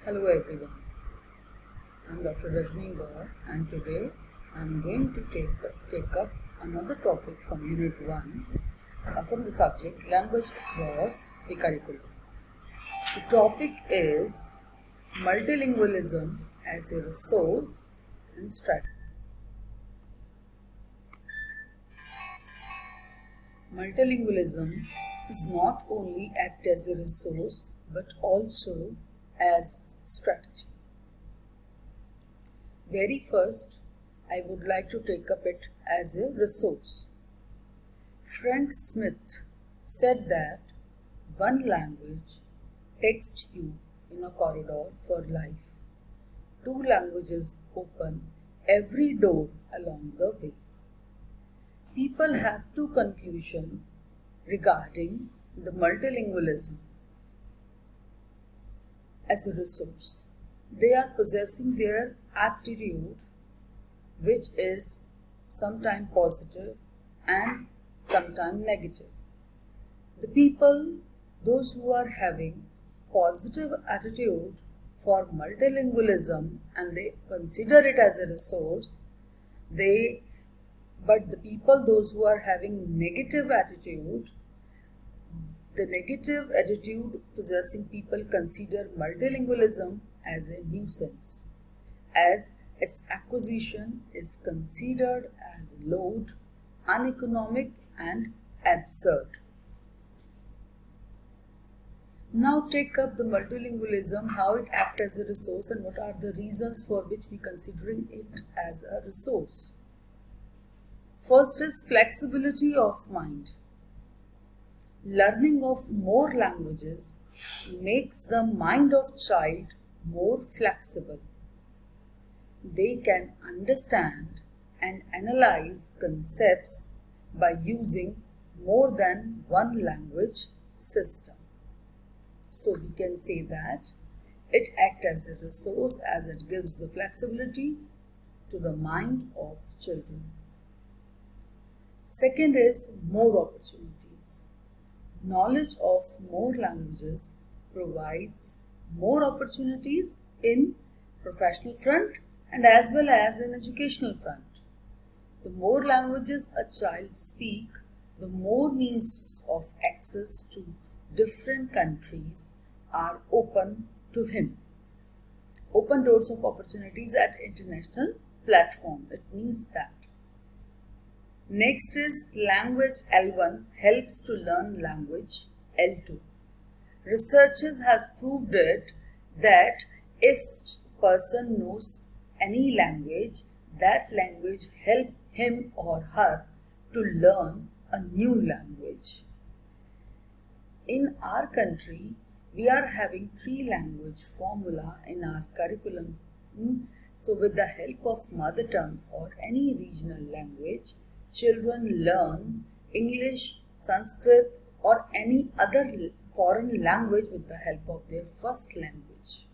Hello everyone, I'm Dr. Rajni Gaur and today I'm going to take up another topic from Unit 1 from the subject Language Across the Curriculum. The topic is Multilingualism as a Resource and Strategy. Multilingualism does not only act as a resource but also as strategy. Very first, I would like to take up it as a resource. Frank Smith said that one language texts you in a corridor for life. Two languages open every door along the way. People have two conclusions regarding the multilingualism as a resource. They are possessing their attitude, which is sometimes positive and sometimes negative. The people, those who are having positive attitude for multilingualism and they consider it as a resource, but the people, those who are having negative attitude, the negative attitude possessing people consider multilingualism as a nuisance, as its acquisition is considered as load, uneconomic and absurd. Now take up the multilingualism, how it acts as a resource and what are the reasons for which we considering it as a resource. First is flexibility of mind. Learning of more languages makes the mind of child more flexible. They can understand and analyze concepts by using more than one language system. So we can say that it acts as a resource as it gives the flexibility to the mind of children. Second is more opportunities. Knowledge of more languages provides more opportunities in professional front and as well as in educational front. The more languages a child speaks, the more means of access to different countries are open to him. Open doors of opportunities at international platform. It means that. Next is language L1 helps to learn language L2. Researchers has proved it that if person knows any language, that language help him or her to learn a new language. In our country, we are having 3-language formula in our curriculums. So with the help of mother tongue or any regional language, children learn English, Sanskrit or any other foreign language with the help of their first language.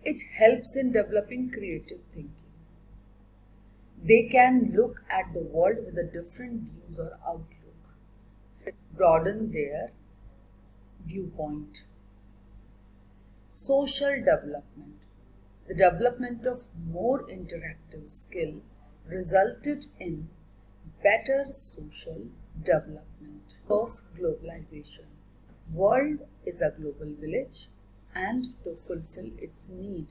It helps in developing creative thinking. They can look at the world with a different views or outlook. It broaden their viewpoint. Social development. The development of more interactive skill resulted in better social development of globalization. World is a global village and to fulfill its need,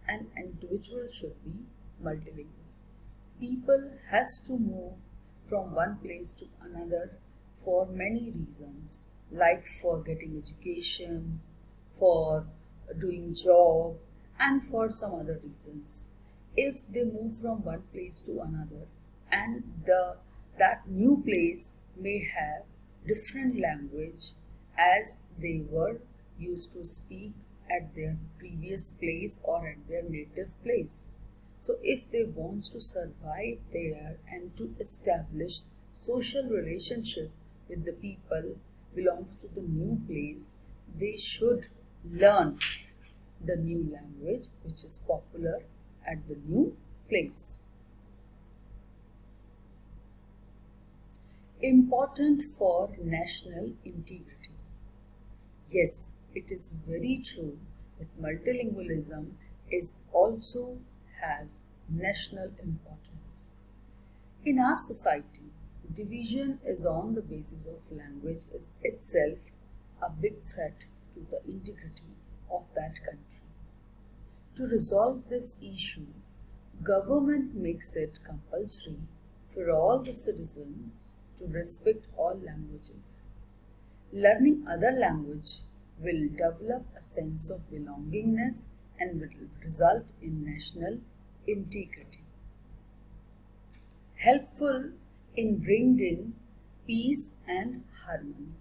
an individual should be multilingual. People has to move from one place to another for many reasons, like for getting education, for doing job, and for some other reasons. If they move from one place to another and that new place may have different language as they were used to speak at their previous place or at their native place. So if they want to survive there and to establish social relationship with the people belongs to the new place, they should learn the new language which is popular at the new place. Important for national integrity. Yes, it is very true that multilingualism is also has national importance. In our society, division is on the basis of language is itself a big threat to the integrity of that country. To resolve this issue, government makes it compulsory for all the citizens to respect all languages. Learning other language will develop a sense of belongingness and will result in national integrity. Helpful in bringing peace and harmony.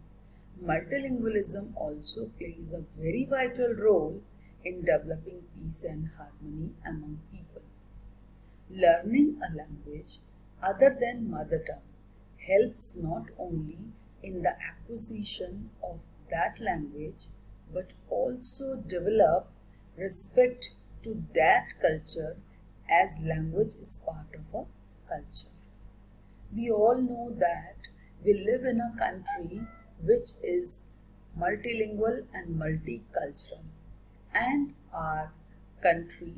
Multilingualism also plays a very vital role in developing peace and harmony among people. Learning a language other than mother tongue helps not only in the acquisition of that language but also develop respect to that culture as language is part of a culture. We all know that we live in a country which is multilingual and multicultural, and our country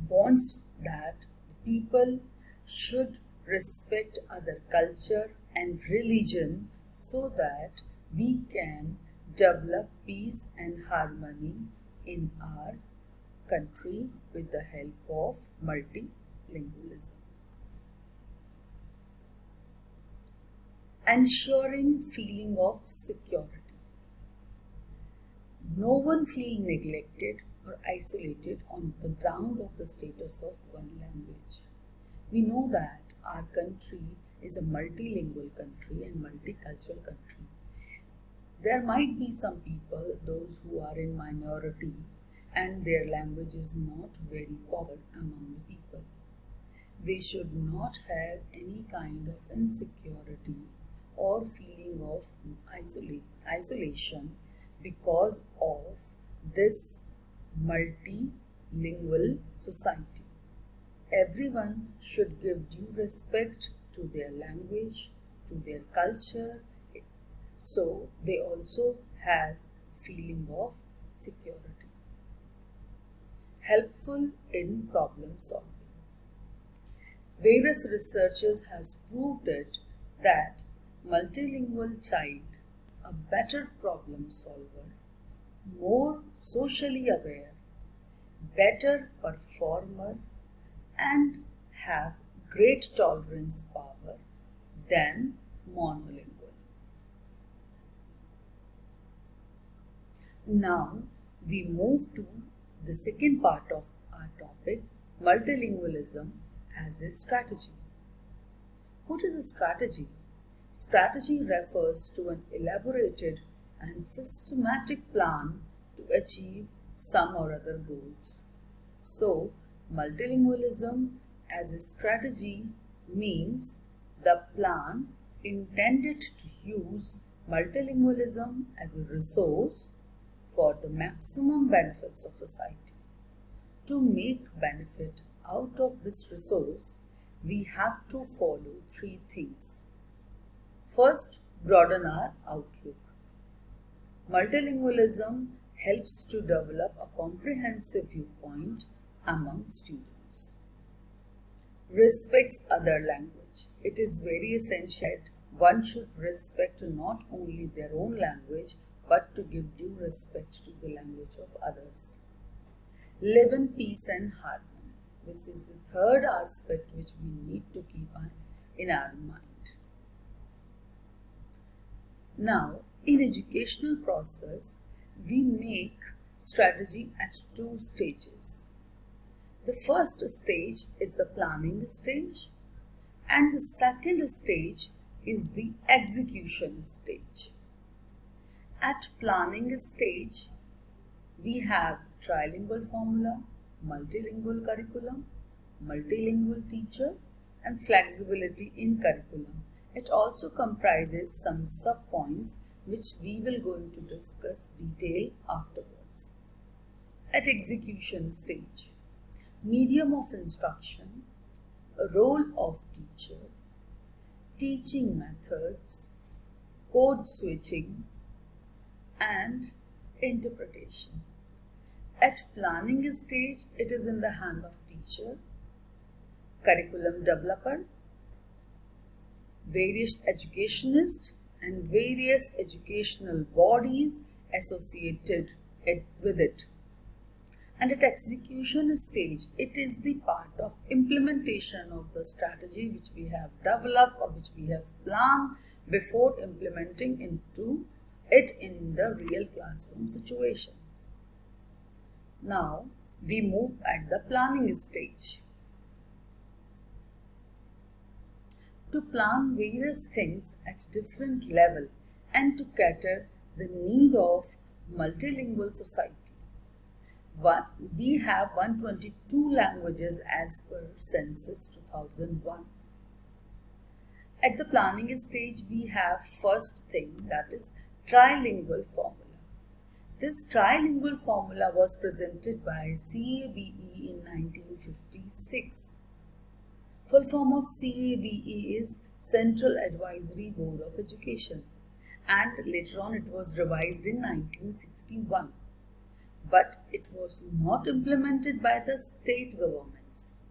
wants that people should respect other culture and religion so that we can develop peace and harmony in our country with the help of multilingualism. Ensuring feeling of security. No one feel neglected or isolated on the ground of the status of one language. We know that our country is a multilingual country and multicultural country. There might be some people, those who are in minority and their language is not very popular among the people. They should not have any kind of insecurity or feeling of isolation because of this multilingual society. Everyone should give due respect to their language, to their culture, so they also has feeling of security. Helpful in problem solving. Various researchers has proved it that multilingual child a better problem solver, more socially aware, better performer, and have great tolerance power than monolingual. Now we move to the second part of our topic, multilingualism as a strategy. What is a strategy? Strategy refers to an elaborated and systematic plan to achieve some or other goals. So, multilingualism as a strategy means the plan intended to use multilingualism as a resource for the maximum benefits of society. To make benefit out of this resource, we have to follow three things. First, broaden our outlook. Multilingualism helps to develop a comprehensive viewpoint among students. Respects other language. It is very essential that one should respect not only their own language but to give due respect to the language of others. Live in peace and harmony. This is the third aspect which we need to keep in our mind. Now, in educational process, we make strategy at two stages. The first stage is the planning stage, and the second stage is the execution stage. At planning stage, we have trilingual formula, multilingual curriculum, multilingual teacher, and flexibility in curriculum. It also comprises some sub-points which we will going to discuss detail afterwards. At execution stage, medium of instruction, role of teacher, teaching methods, code switching, and interpretation. At planning stage, it is in the hand of teacher, curriculum developer, various educationists and various educational bodies associated with it. And at execution stage, it is the part of implementation of the strategy which we have developed or which we have planned before implementing into it in the real classroom situation. Now, we move at the planning stage. To plan various things at different level and to cater the need of multilingual society. We have 122 languages as per Census 2001. At the planning stage, we have first thing, that is trilingual formula. This trilingual formula was presented by CABE in 1956. Full form of CABE is Central Advisory Board of Education, and later on it was revised in 1961. But it was not implemented by the state governments.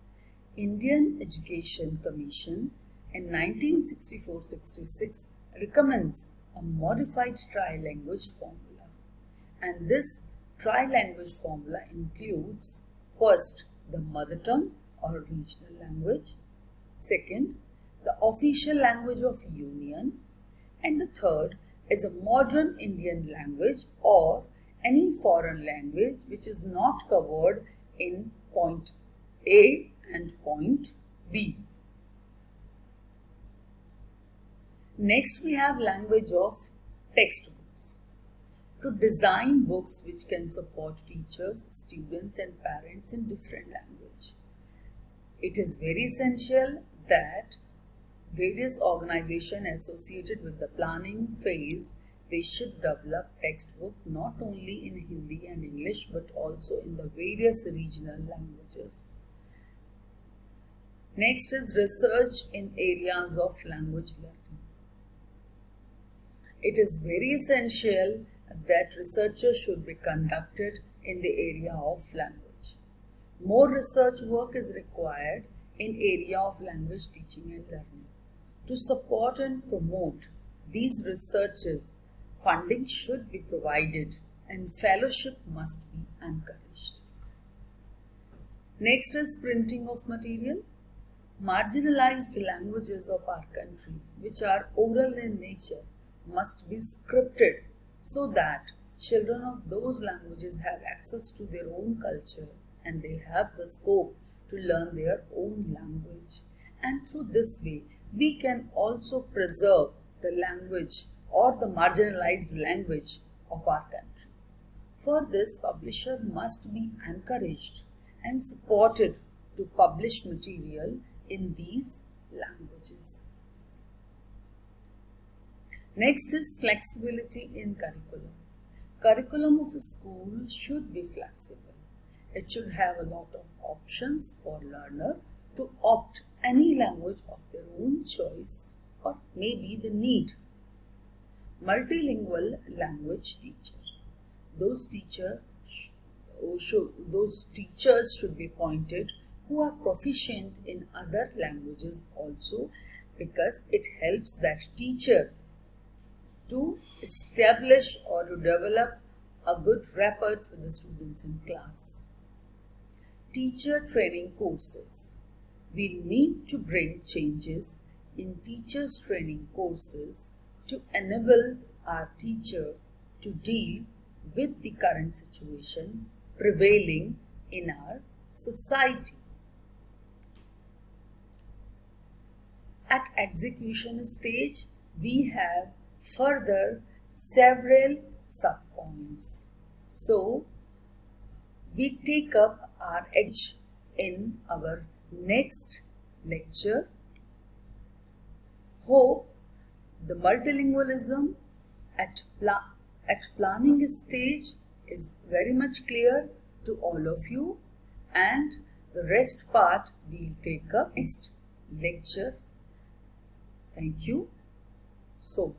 Indian Education Commission in 1964-66 recommends a modified tri-language formula, and this tri-language formula includes first the mother tongue or regional language, second the official language of union, and the third is a modern Indian language or any foreign language which is not covered in point A and point B. Next, we have language of textbooks. To design books which can support teachers, students and parents in different language. It is very essential that various organizations associated with the planning phase, they should develop textbook not only in Hindi and English but also in the various regional languages. Next is research in areas of language learning. It is very essential that research should be conducted in the area of language. More research work is required in area of language teaching and learning. To support and promote these researches, funding should be provided and fellowship must be encouraged. Next is printing of material. Marginalized languages of our country, which are oral in nature, must be scripted so that children of those languages have access to their own culture and they have the scope to learn their own language. And through this way, we can also preserve the language or the marginalized language of our country. For this, publisher must be encouraged and supported to publish material in these languages. Next is flexibility in curriculum. Curriculum of a school should be flexible. It should have a lot of options for learner to opt any language of their own choice or maybe the need. Multilingual language teacher. Those teachers should be appointed who are proficient in other languages also, because it helps that teacher to establish or to develop a good rapport with the students in class. Teacher training courses. We need to bring changes in teachers training courses to enable our teacher to deal with the current situation prevailing in our society. At execution stage, we have further several subpoints. So, we take up our edge in our next lecture. Hope the multilingualism at planning stage is very much clear to all of you, and the rest part we'll take up next lecture. Thank you so much.